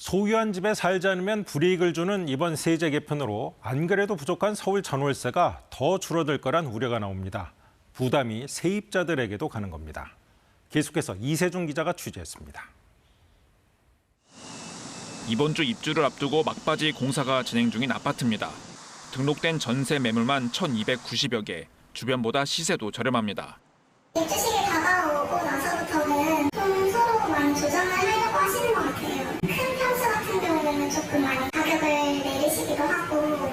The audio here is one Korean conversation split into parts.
소유한 집에 살지 않으면 불이익을 주는 이번 세제 개편으로 안 그래도 부족한 서울 전월세가 더 줄어들 거란 우려가 나옵니다. 부담이 세입자들에게도 가는 겁니다. 계속해서 이세중 기자가 취재했습니다. 이번 주 입주를 앞두고 막바지 공사가 진행 중인 아파트입니다. 등록된 전세 매물만 1,290여 개, 주변보다 시세도 저렴합니다. 입주 시기 다가오고 나서부터는 좀 서로 많이 조정을 하려고 하시는 것 같아요. 큰 평수 같은 경우는 조금 많이 가격을 내리시기도 하고.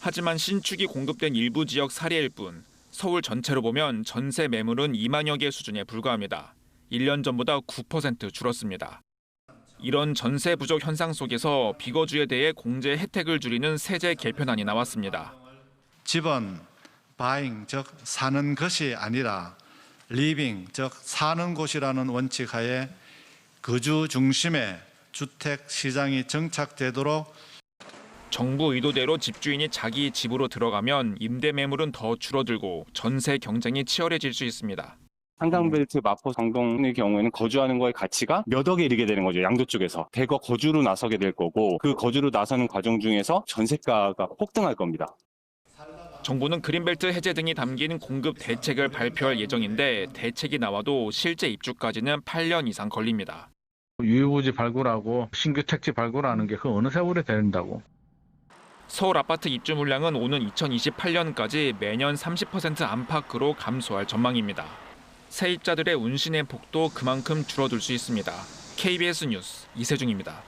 하지만 신축이 공급된 일부 지역 사례일 뿐 서울 전체로 보면 전세 매물은 2만여 개 수준에 불과합니다. 1년 전보다 9% 줄었습니다. 이런 전세 부족 현상 속에서 비거주에 대해 공제 혜택을 줄이는 세제 개편안이 나왔습니다. 집은 바잉, 즉 사는 것이 아니라 리빙, 즉 사는 곳이라는 원칙 하에 거주 중심의 주택 시장이 정착되도록. 정부 의도대로 집주인이 자기 집으로 들어가면 임대 매물은 더 줄어들고 전세 경쟁이 치열해질 수 있습니다. 한강벨트, 마포, 강동의 경우에는 거주하는 거의 가치가 몇 억에 이르게 되는 거죠. 양도 쪽에서. 대거 거주로 나서게 될 거고 그 거주로 나서는 과정 중에서 전세가가 폭등할 겁니다. 정부는 그린벨트 해제 등이 담긴 공급 대책을 발표할 예정인데 대책이 나와도 실제 입주까지는 8년 이상 걸립니다. 유효부지 발굴하고 신규 택지 발굴하는 게 그 어느 세월에 된다고. 서울 아파트 입주 물량은 오는 2028년까지 매년 30% 안팎으로 감소할 전망입니다. 세입자들의 운신의 폭도 그만큼 줄어들 수 있습니다. KBS 뉴스 이세중입니다.